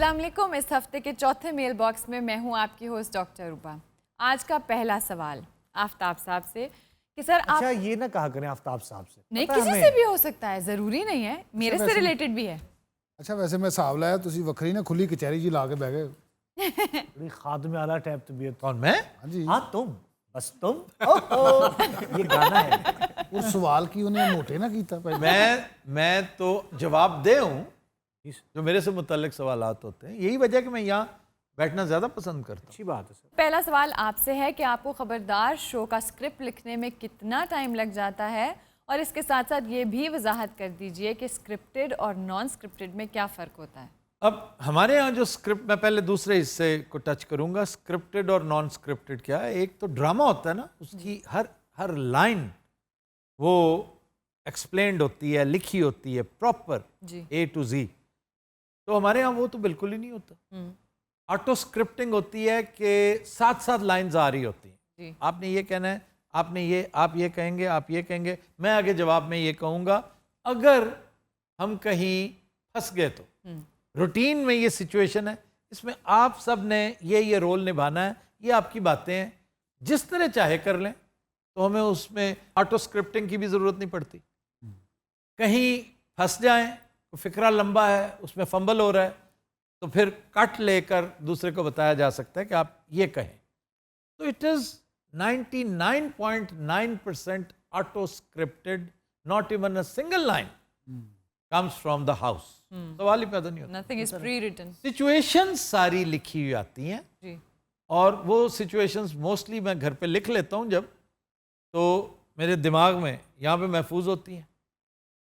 अस्सलाम वालेकुम। इस हफ्ते के चौथे मेल बॉक्स में मैं हूं आपकी होस्ट डॉक्टर रूबा। आज का पहला सवाल आफ्ताब साहब से कि सर आप अच्छा ये ना कहा करें आफ्ताब साहब से, नहीं पता है किसी हमें? से भी हो सकता है, ज़रूरी नहीं है, मेरे से वैसे- रिलेटेड भी है। अच्छा वैसे मैं ਹਿਸਾਬ ਲਾਇਆ ਤੁਸੀਂ ਵੱਖਰੀ ਨਾ ਖੁੱਲੀ ਕਚਹਿਰੀ ਜੀ ਲਾ ਕੇ ਬਹਿ ਗਏ। बड़ी खादमे आला टाइप तबीयत। कौन मैं? हाँ जी हाँ तुम, बस तुम। ओहो, ये गाना है। ਉਹ ਸਵਾਲ ਕੀ ਉਹਨੇ ਮੋਟੇ ਨਾ ਕੀਤਾ ਪਹਿਲੇ। मैं तो जवाबदेह हूँ जो मेरे से मुतल्लिक सवालात होते हैं। यही वजह कि मैं यहाँ बैठना ज़्यादा पसंद करता हूँ। अच्छी बात है सर। पहला सवाल आपसे है कि आपको खबरदार शो का स्क्रिप्ट लिखने में कितना टाइम लग जाता है, और इसके साथ साथ ये भी वजाहत कर दीजिए कि स्क्रिप्टेड और नॉन स्क्रिप्टेड में क्या फ़र्क होता है। अब हमारे यहाँ जो स्क्रिप्ट, मैं पहले दूसरे हिस्से को टच करूँगा, स्क्रिप्टेड और नॉन स्क्रिप्टेड क्या है। एक तो ड्रामा होता है ना, उसकी हर लाइन वो एक्सप्लेन्ड होती है, लिखी होती है प्रॉपर जी A to Z। तो हमारे यहाँ वो तो बिल्कुल ही नहीं होता। ऑटो स्क्रिप्टिंग होती है कि साथ साथ लाइंस आ रही होती हैं। जी आपने ये कहना है, आपने ये, आप ये कहेंगे, आप ये कहेंगे, मैं आगे जवाब में ये कहूँगा। अगर हम कहीं फंस गए तो रूटीन में ये सिचुएशन है, इसमें आप सब ने ये रोल निभाना है, ये आपकी बातें हैं, जिस तरह चाहे कर लें, तो हमें उसमें ऑटो स्क्रिप्टिंग की भी ज़रूरत नहीं पड़ती। कहीं फंस जाएं, फिक्रा लंबा है, उसमें फंबल हो रहा है, तो फिर कट लेकर दूसरे को बताया जा सकता है कि आप ये कहें। तो it is 99.9% auto scripted, not even a single line comes from the house. सवाल ही पैदा नहीं होता। Nothing is pre written. Situations सारी लिखी हुई आती हैं, जी और वो सिचुएशंस मोस्टली मैं घर पे लिख लेता हूँ जब, तो मेरे दिमाग में यहाँ पे महफूज होती हैं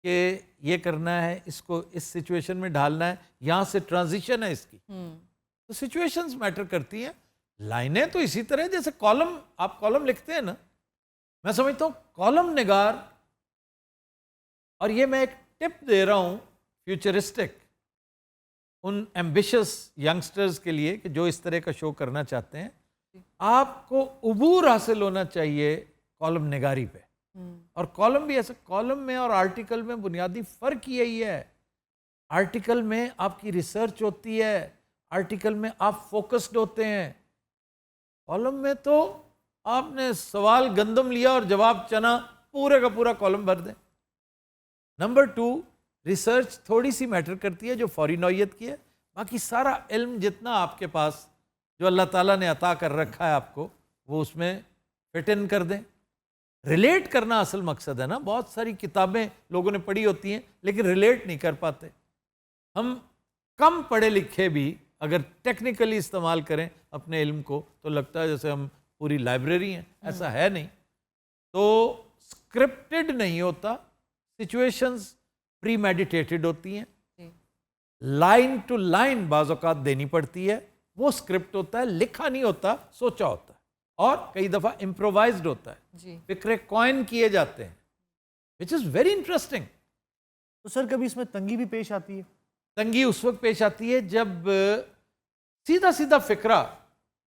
कि ये करना है, इसको इस सिचुएशन में ढालना है, यहाँ से ट्रांजिशन है इसकी। तो सिचुएशंस मैटर करती हैं। लाइनें तो इसी तरह जैसे कॉलम, आप कॉलम लिखते हैं ना, मैं समझता हूँ कॉलम निगार, और ये मैं एक टिप दे रहा हूँ फ्यूचरिस्टिक उन एम्बिशियस यंगस्टर्स के लिए कि जो इस तरह का शो करना चाहते हैं, आपको उबूर हासिल होना चाहिए कॉलम निगारी पे। और कॉलम भी ऐसे, कॉलम में और आर्टिकल में बुनियादी फ़र्क यही है। आर्टिकल में आपकी रिसर्च होती है, आर्टिकल में आप फोकस्ड होते हैं। कॉलम में तो आपने सवाल गंदम लिया और जवाब चना, पूरे का पूरा कॉलम भर दें। नंबर 2, रिसर्च थोड़ी सी मैटर करती है जो फौरी नौयत की है। बाकी सारा इल्म जितना आपके पास जो अल्लाह ताला ने अता कर रखा है आपको, वो उसमें फिट इन कर दें। रिलेट करना असल मकसद है ना। बहुत सारी किताबें लोगों ने पढ़ी होती हैं लेकिन रिलेट नहीं कर पाते। हम कम पढ़े लिखे भी अगर टेक्निकली इस्तेमाल करें अपने इल्म को, तो लगता है जैसे हम पूरी लाइब्रेरी हैं। ऐसा है नहीं। तो स्क्रिप्टेड नहीं होता, सिचुएशंस प्री मेडिटेटेड होती हैं, लाइन टू लाइन बाज़ औक़ात देनी पड़ती है, वो स्क्रिप्ट होता है। लिखा नहीं होता, सोचा होता है, और कई दफ़ा इम्प्रोवाइज्ड होता है। जी फिक्रे कॉइन किए जाते हैं, विच इज़ वेरी इंटरेस्टिंग। तो सर कभी इसमें तंगी भी पेश आती है? तंगी उस वक्त पेश आती है जब सीधा सीधा फिक्रा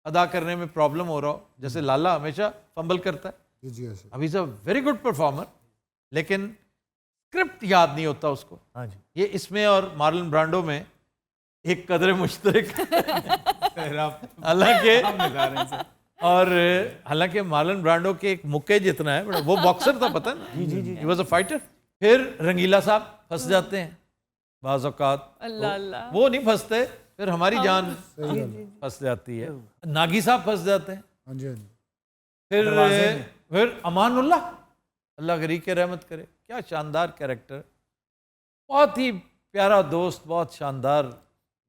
अदा करने में प्रॉब्लम हो रहा हो। जैसे लाला हमेशा फंबल करता है, जी जी ऐसे अभी is a very good performer, लेकिन स्क्रिप्ट याद नहीं होता उसको। हाँ जी। ये इसमें और मार्लन ब्रांडो में एक कदर मुश्तरक हालांकि मार्लन ब्रांडो के एक मुक्के जितना है, वो बॉक्सर था, पता है ना। जी जी जी। He was a fighter. फिर रंगीला साहब फंस जाते हैं बाज़ औक़ात, अल्लाह अल्लाह। वो नहीं फंसते, फिर हमारी जान फंस जाती है। नागी साहब फंस जाते हैं। हाँ जी हाँ जी। फिर अमानुल्लाह, अल्लाह गरी के रहमत करे, क्या शानदार कैरेक्टर, बहुत ही प्यारा दोस्त, बहुत शानदार,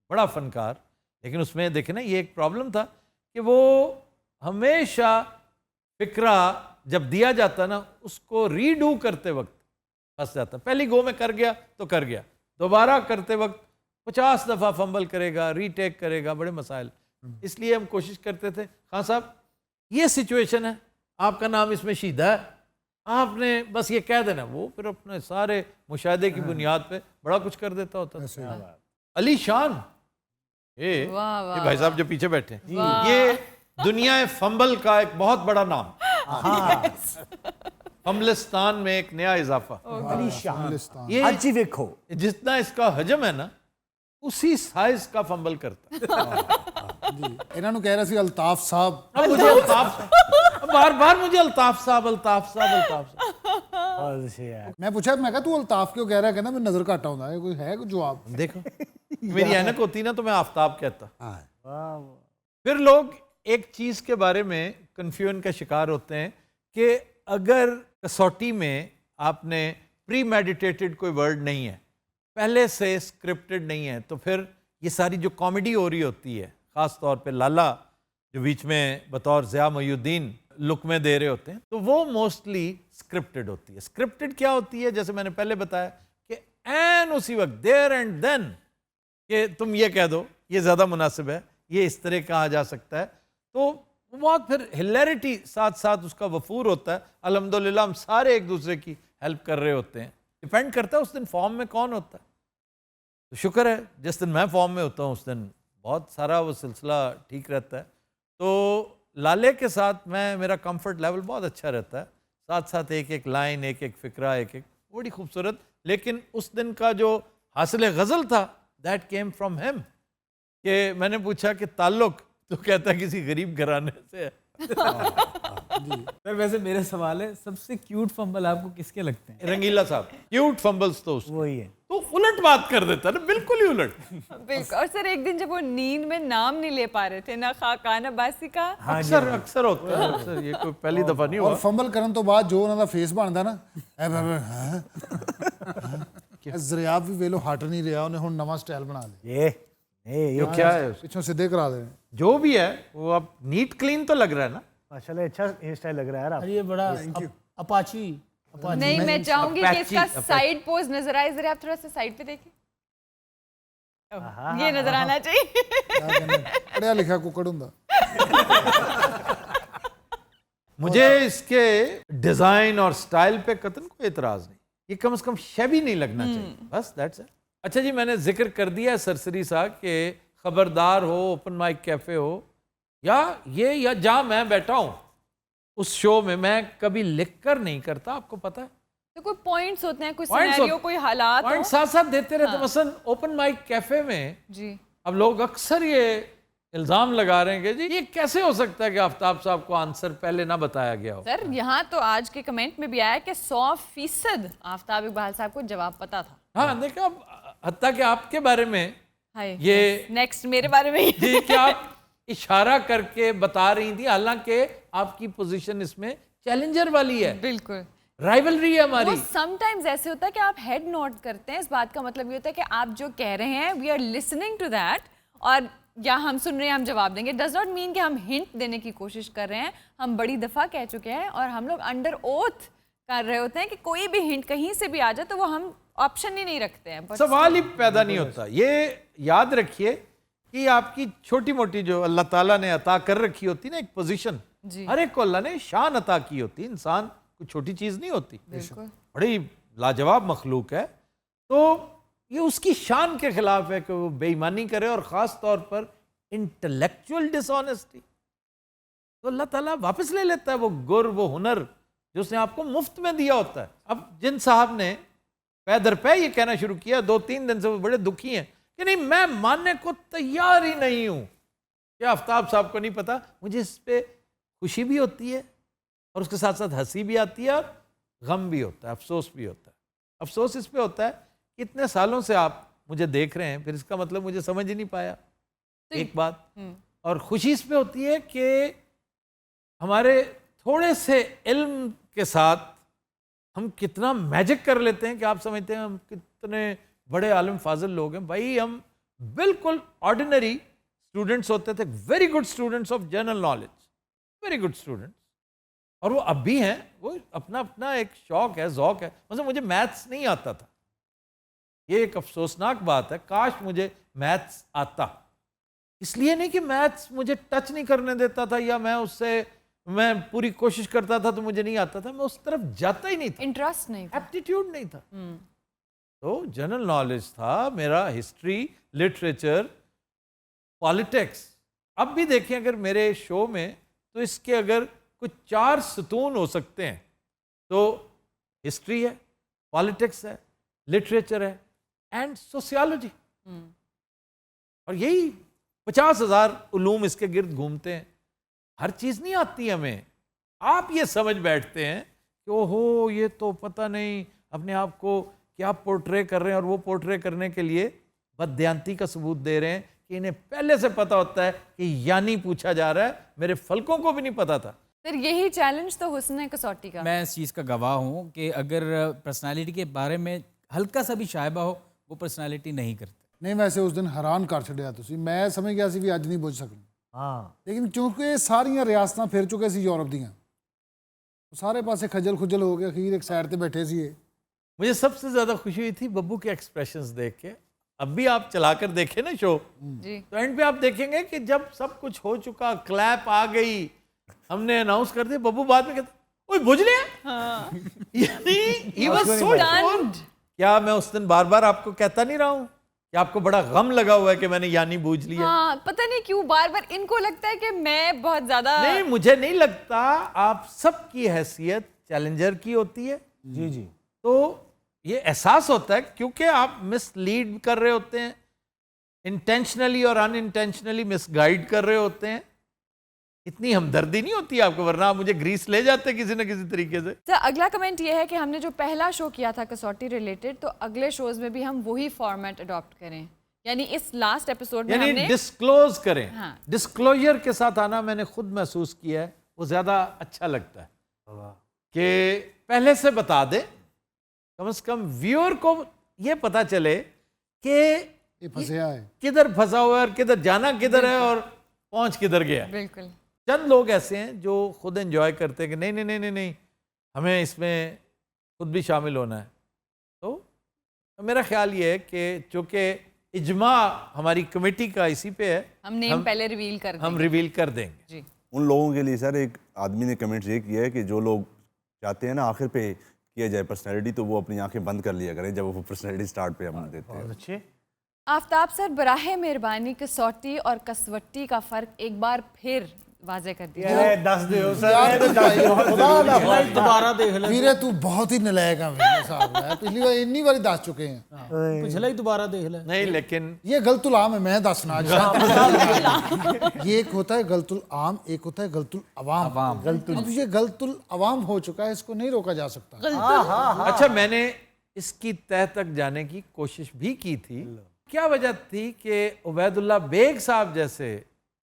बड़ा फनकार। लेकिन उसमें देखें ना, ये एक प्रॉब्लम था कि वो हमेशा फिक्रा जब दिया जाता ना, उसको रीडू करते वक्त फंस जाता। पहली गो में कर गया तो कर गया, दोबारा करते वक्त 50 दफ़ा फंबल करेगा, रीटेक करेगा, बड़े मसाइल। इसलिए हम कोशिश करते थे, खान साहब ये सिचुएशन है, आपका नाम इसमें शीदा है, आपने बस ये कह देना। वो फिर अपने सारे मुशाहदे की बुनियाद पे बड़ा कुछ कर देता होता ऐसे था। ही। अली शान, ये वाह वाह ये भाई साहब जो पीछे बैठे हैं, वाह। ये दुनिया फंबल का एक बहुत बड़ा नाम। फंबलिस्तान में एक नया इजाफा। अली शाह। खालिस्तान। ये आज ही देखो। जितना इसका हजम है ना, उसी साइज का फंबल करता है। जी इन्होंने कह रहा सी अल्ताफ साहब अब मुझे अल्ताफ बार बार मुझे अल्ताफ साहब अल्ताफ साहब अल्ताफ साहब। मैं पूछा मैं कहा तू अल्ताफ क्यों कह रहा है कहना मैं नजर घट आਉਂਦਾ है कोई है कोई जवाब देखो मेरी ऐनक होती ना तो मैं आफ्ताब कहता। हाँ फिर लोग एक चीज के बारे में कंफ्यूजन का शिकार होते हैं कि अगर कसौटी में आपने प्री मेडिटेटेड कोई वर्ड नहीं है, पहले से स्क्रिप्टेड नहीं है, तो फिर ये सारी जो कॉमेडी हो रही होती है, ख़ास तौर पे लाला जो बीच में बतौर ज़िया मोहुद्दीन लुक में दे रहे होते हैं, तो वो मोस्टली स्क्रिप्टेड होती है। स्क्रिप्टेड क्या होती है, जैसे मैंने पहले बताया कि एन उसी वक्त देयर एंड देन कि तुम ये कह दो ये ज़्यादा मुनासिब है, ये इस तरह कहा जा सकता है, तो बहुत फिर हिलैरिटी साथ साथ उसका वफूर होता है। अल्हम्दुलिल्लाह हम सारे एक दूसरे की हेल्प कर रहे होते हैं। डिपेंड करता है उस दिन फॉर्म में कौन होता है। तो शुक्र है जिस दिन मैं फॉर्म में होता हूँ उस दिन बहुत सारा वो सिलसिला ठीक रहता है। तो लाले के साथ मेरा कंफर्ट लेवल बहुत अच्छा रहता है। साथ साथ एक एक लाइन, एक एक फ़िक्रा, एक एक बड़ी खूबसूरत। लेकिन उस दिन का जो हासिल गज़ल था दैट केम फ्रॉम हिम कि मैंने पूछा कि ताल्लुक़, तो कहता किसी गरीब घराने से है। सर वैसे मेरा सवाल है, सबसे क्यूट फंबल आपको किसके लगते हैं? रंगीला साहब क्यूट फंबल्स तो उसके। वही है। तो उलट बात कर देता है ना, बिल्कुल ही उलट। बिल्कुल। और सर एक दिन जब वो नींद में नाम नहीं ले पा रहे थे ना खाका ना बासी का, अक्सर अक्सर होता है, अक्सर ये कोई पहली दफा नहीं और हुआ। फंबल ਕਰਨ ਤੋਂ ਬਾਅਦ ਜੋ ਉਹਨਾਂ ਦਾ ਫੇਸ ਬਣਦਾ ਨਾ ਜ਼ਰਿਆ ਵੀ ਵੇਲੋ ਹਟ ਨਹੀਂ ਰਿਹਾ, ਉਹਨੇ ਹੁਣ नवा स्टाइल बना लिया। ये क्या है उसका? ਪਿੱਛੋਂ ਸਿੱਧੇ करा दे। जो भी है वो अब नीट क्लीन तो लग रहा है ना। माशाल्लाह अच्छा हेयर स्टाइल लग रहा है यार आप। ये बड़ा अपाची नहीं मैं चाहूंगी कि Apache, इसका Apache। साइड पोज नजर आए, जरा आप थोड़ा सा साइड पे देखिए। ये नजर आना चाहिए। ਪੜਿਆ ਲਿਖਿਆ ਕੁੱਕੜ ਹੁੰਦਾ। मुझे इसके डिजाइन और स्टाइल पे कतन कोई एतराज नहीं, ये कम से कम शैबी नहीं लगना चाहिए, बस दैट्स इट। अच्छा जी, मैंने जिक्र कर दिया सरसरी साहब के खबरदार हो, ओपन माइक कैफे हो या जहां मैं बैठा हूं उस शो में मैं कभी लिख कर नहीं करता, आपको पता है। तो कोई पॉइंट्स होते हैं, कुछ Points सिनेरियो, होते- कोई हालात पॉइंट हो। साथ साथ देते रहते। मसलन ओपन माइक कैफे में जी अब लोग अक्सर ये इल्ज़ाम लगा रहे हैं कि जी ये कैसे हो सकता है कि आफ्ताब साहब को आंसर पहले ना बताया गया हो। सर, यहाँ तो आज के कमेंट में भी आया कि 100% आफ्ताब इकबाल साहब को जवाब पता था। हाँ देखो, अब हत्ता कि आपके बारे में हाय ये नेक्स्ट मेरे बारे में ही। जी क्या आप इशारा करके बता रही थी, हालांकि आपकी पोजीशन इसमें चैलेंजर वाली है, बिल्कुल राइवलरी है हमारी। समटाइम्स ऐसे होता है कि आप हेड नोट करते हैं, इस बात का मतलब ये होता है कि आप जो कह रहे हैं we are listening to that, और या हम सुन रहे हैं हम जवाब देंगे। डज नॉट मीन कि हम हिंट देने की कोशिश कर रहे हैं। हम बड़ी दफ़ा कह चुके हैं और हम लोग अंडर ओथ कर रहे होते हैं कि कोई भी हिंट कहीं से भी आ जाए तो वो हम ऑप्शन ही नहीं रखते हैं। But सवाल ही पैदा नहीं होता। ये याद रखिए कि आपकी छोटी मोटी जो अल्लाह ताला ने अता कर रखी होती ना एक पोजीशन, जी। हर एक को अल्लाह ने शान अता की होती। इंसान कोई छोटी चीज़ नहीं होती, बिल्कुल बड़ी लाजवाब मखलूक है। तो ये उसकी शान के खिलाफ है कि वो बेईमानी करे, और ख़ास तौर पर इंटेलेक्चुअल डिसऑनेस्टी। तो अल्लाह ताला वापस ले लेता है वो गुर, वो हुनर जो उसने आपको मुफ्त में दिया होता है। अब जिन साहब ने पैदर पे ये कहना शुरू किया 2-3 दिन से, वो बड़े दुखी हैं कि नहीं मैं मानने को तैयार ही नहीं हूँ कि आफ्ताब साहब को नहीं पता। मुझे इस पर खुशी भी होती है और उसके साथ साथ हंसी भी आती है और गम भी होता है, अफसोस भी होता है। अफसोस इस पे होता है कि इतने सालों से आप मुझे देख रहे हैं, फिर इसका मतलब मुझे समझ ही नहीं पाया, एक बात। और खुशी इस पे होती है कि हमारे थोड़े से इल्म के साथ हम कितना मैजिक कर लेते हैं कि आप समझते हैं हम कितने बड़े आलिम फाजिल लोग हैं। भाई हम बिल्कुल ऑर्डिनरी स्टूडेंट्स होते थे, very good students of general knowledge, very good students, और वो अब भी हैं। वो अपना अपना एक शौक है, ज़ौक है। मतलब मुझे मैथ्स नहीं आता था, ये एक अफसोसनाक बात है। काश मुझे मैथ्स आता, इसलिए नहीं कि मैथ्स मुझे टच नहीं करने देता था या मैं पूरी कोशिश करता था तो मुझे नहीं आता था, मैं उस तरफ जाता ही नहीं था, इंटरेस्ट नहीं था, एप्टीट्यूड नहीं था। तो जनरल नॉलेज था मेरा, हिस्ट्री, लिटरेचर, पॉलिटिक्स। अब भी देखें अगर मेरे शो में, तो इसके अगर कुछ 4 सतून हो सकते हैं तो हिस्ट्री है, पॉलिटिक्स है, लिटरेचर है एंड सोशियोलॉजी। और यही 50,000 उलूम इसके गिर्द घूमते हैं। हर चीज़ नहीं आती हमें। आप ये समझ बैठते हैं कि ओहो ये तो पता नहीं अपने आप को क्या पोर्ट्रे कर रहे हैं, और वो पोर्ट्रे करने के लिए बदयांती का सबूत दे रहे हैं कि इन्हें पहले से पता होता है कि यानी पूछा जा रहा है। मेरे फलकों को भी नहीं पता था। सर यही चैलेंज तो हुस्न कसौटी का। मैं इस चीज़ का गवाह हूँ कि अगर पर्सनालिटी के बारे में हल्का सा भी शायबा हो, वो पर्सनालिटी नहीं करते। नहीं वैसे उस दिन हैरान कर छड़िया तुसी। मैं समझ गया सी भी अज नहीं बुझ सकनी, हाँ लेकिन क्योंकि सारियां रियासतां फिर चुके सी यूरोप दियां, सारे पासे खजल खुजल हो गया, अखीर एक साइड ते बैठे सी। मुझे सबसे ज़्यादा खुशी हुई थी बब्बू के एक्सप्रेशंस देख के। अब भी आप चलाकर देखें ना शो, जी तो एंड पे आप देखेंगे कि जब सब कुछ हो चुका, क्लैप आ गई, हमने अनाउंस कर दिया, बब्बू बाद में कहता ओए बुझ लिया। यानी he was so Stunned. क्या मैं उस दिन बार बार आपको कहता नहीं रहा हूँ कि आपको बड़ा गम लगा हुआ है कि मैंने यानी बूझ लिया? हाँ, पता नहीं क्यों बार बार इनको लगता है कि मैं बहुत ज्यादा। नहीं, मुझे नहीं लगता। आप सबकी हैसियत चैलेंजर की होती है। जी जी। तो ये एहसास होता है क्योंकि आप मिसलीड कर रहे होते हैं, इंटेंशनली और अनइंटेंशनली मिसगाइड कर रहे होते हैं। इतनी हमदर्दी नहीं होती आपको, वरना आप मुझे ग्रीस ले जाते किसी न किसी तरीके से। सर अगला कमेंट ये है कि हमने जो पहला शो किया था कसौटी रिलेटेड, तो अगले शोज में भी हम वही फॉर्मेट अडॉप्ट करें, यानी इस लास्ट एपिसोड में यानी हमने डिस्क्लोज करें। हाँ। डिस्क्लोजर के साथ आना मैंने खुद महसूस किया है, वो ज्यादा अच्छा लगता है कि पहले से बता दे, कम से कम व्यूअर को ये पता चले कि ये फंसया है, किधर फंसा हुआ है और किधर जाना किधर है और पहुंच किधर गया। बिल्कुल। चंद लोग ऐसे हैं जो खुद एंजॉय करते हैं कि नहीं नहीं नहीं नहीं नहीं हमें इसमें खुद भी शामिल होना है। तो मेरा ख्याल ये है कि चूंकि इजमा हमारी कमेटी का इसी पे है, हम नेम पहले रिवील कर हम देंगे। रिवील कर देंगे। जी उन लोगों के लिए सर एक आदमी ने कमेंट ये किया है कि जो लोग चाहते हैं ना आखिर पे किया जाए पर्सनैलिटी, तो वो अपनी आंखें बंद कर लिया करें जब वो पर्सनैलिटी स्टार्ट पे हम देते हैं। अच्छे। आफ्ताब सर बराहे मेहरबानी कसौटी और कसवट्टी का फर्क एक बार फिर वाजे कर दिया। ये दस दो यार सर, खुदा ना खास्ता। दोबारा देख ले, वीरे तू बहुत ही नलायक है मेरे साहब है। पिछली बार इतनी बारी दस चुके हैं, पिछला ही दोबारा देख ले। नहीं लेकिन ये गलतुल आम है, मैं दसना ये एक होता है गलतुल आम, एक होता है गलतुल अवाम। अब ये गलतुल अवाम हो चुका है, इसको नहीं रोका जा सकता। अच्छा, मैंने इसकी तह तक जाने की कोशिश भी की थी। क्या वजह थी कि उबैदुल्ला बेग साहब जैसे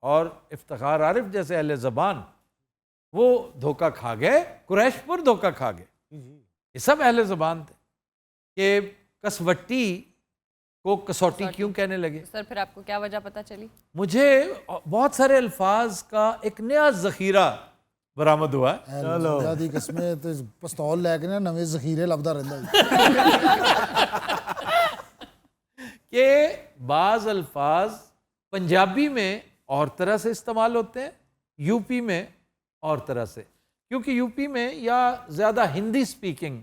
और इफ्तिखार आरिफ जैसे अहले ज़बान वो धोखा खा गए, कुरैशपुर धोखा खा गए। ये सब अहले ज़बान थे कि कसवट्टी को कसौटी क्यों कहने लगे। सर फिर आपको क्या वजह पता चली? मुझे बहुत सारे अल्फाज का एक नया ज़खीरा बरामद हुआ है। चलो दी किस्में ते पिस्तौल लेके ना नवे ज़खीरे लभदा रहंदा कि बाज़ अल्फाज पंजाबी में और तरह से इस्तेमाल होते हैं, यूपी में और तरह से, क्योंकि यूपी में या ज़्यादा हिंदी स्पीकिंग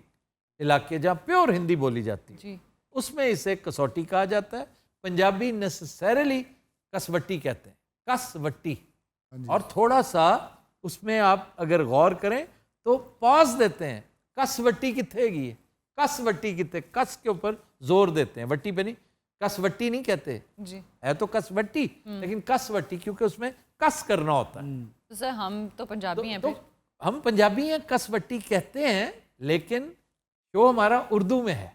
इलाके जहाँ प्योर हिंदी बोली जाती है जी उसमें इसे कसौटी कहा जाता है। पंजाबी नेसेसरली कसवट्टी कहते हैं, कसवट्टी। और थोड़ा सा उसमें आप अगर गौर करें तो पॉज देते हैं, कसवट्टी किथे गई है, कसवट्टी किथे, कस के ऊपर जोर देते हैं, वट्टी पे नहीं। कसवट्टी नहीं कहते, जी। है तो कसवट्टी, लेकिन कसवट्टी क्योंकि उसमें कस करना होता है। तो सर हम तो पंजाबी हैं तो फिर। हम पंजाबी हैं, कसवट्टी कहते हैं, लेकिन शो हमारा उर्दू में है,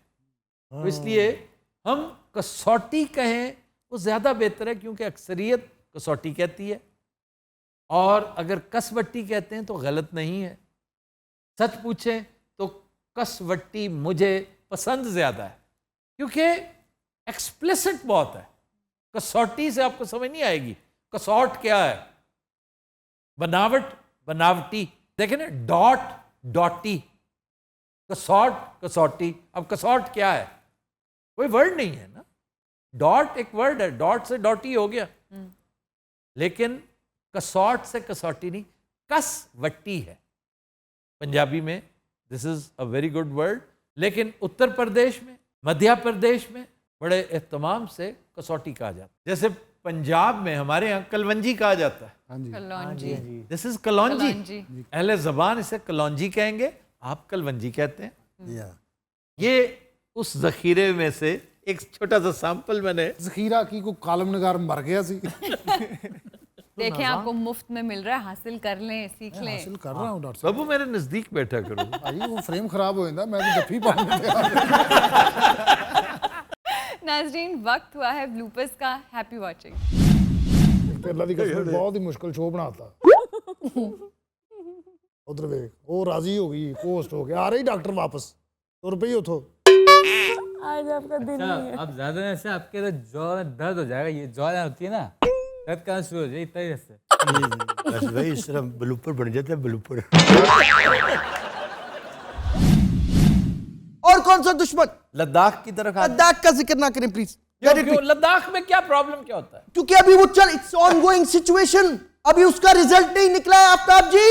तो इसलिए हम कसौटी कहें वो ज़्यादा बेहतर है, क्योंकि अक्सरियत कसौटी कहती है। और अगर कसवट्टी कहते हैं तो गलत नहीं है। सच पूछें तो कसवट्टी मुझे पसंद ज़्यादा है, क्योंकि एक्सप्लिसिट बहुत है। कसौटी से आपको समझ नहीं आएगी कसौट क्या है, बनावट बनावटी। देखें ना, डॉट डॉटी, कसौट कसौटी। अब कसौट क्या है, कोई वर्ड नहीं है ना, डॉट एक वर्ड है, डॉट से डॉटी हो गया, लेकिन कसौट से कसौटी नहीं, कसवट्टी है पंजाबी में। This is a very good word. लेकिन उत्तर प्रदेश में, मध्य प्रदेश में बड़े एहतमाम से कसौटी कहा जाता है। जैसे पंजाब में हमारे यहाँ कलवंजी कहा जाता है, कलौंजी। दिस इज कलौंजी। कलौंजी। अहले ज़बान इसे कलौंजी कहेंगे, आप कलवंजी कहते हैं। या ये उस ज़ख़ीरे में से एक छोटा सा सैंपल मैंने जखीरा की को कालम नगार मर गया सी देखें आपको मुफ्त में मिल रहा है, हासिल कर लें, सीख लें। हासिल कर रहा हूँ डॉक्टर साहब। बाबू मेरे नजदीक बैठा करो। भाई वो फ्रेम खराब हो जाता, मैं तो जफ्फी पाऊंगा। नाजरीन, वक्त हुआ है ब्लूपर्स का। Happy watching. अल्लाह दी कसम बहुत ही मुश्किल शो बनाता। उधर वे वो राजी हो गई, पोस्ट हो गया, आ रही डॉक्टर वापस, तो रुपये उठो। आज आपका दिन अब ज्यादा ऐसे आपके तो जौ में दर्द हो जाएगा, ये जौ होती है ना, दर्द करना शुरू हो जाए इतना ही ऐसे। बस भाई इस तरह ब्लूपर बन जाता है, ब्लूपर। और कौन सा दुश्मन? लद्दाख की तरफ लद्दाख का जिक्र ना करें प्लीज, क्यों लद्दाख में क्या प्रॉब्लम क्या होता है? क्योंकि अभी वो चल, इट्स ऑनगोइंग सिचुएशन, अभी उसका रिजल्ट नहीं निकला है। आफ्ताब जी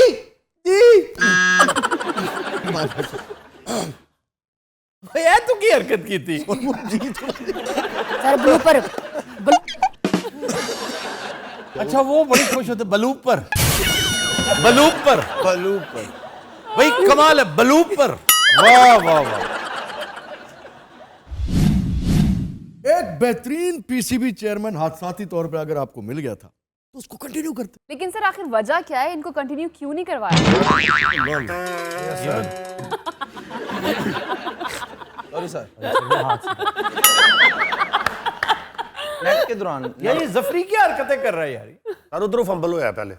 भैया तू की हरकत की थी। सर ब्लूपर अच्छा वो बड़ी खुश होते बलूप पर, बलूप पर, बलूप पर। भाई कमाल है बलूप पर। वाह वाह वाह। एक बेहतरीन पीसीबी चेयरमैन हादसाती तौर पे अगर आपको मिल गया था तो उसको कंटिन्यू करते। लेकिन सर आखिर वजह क्या है, इनको कंटिन्यू क्यों नहीं करवाया? सॉरी सर, नेट के दौरान ये जफरी की हरकतें कर रहा है यार। सर उधरों फंबल होया पहले।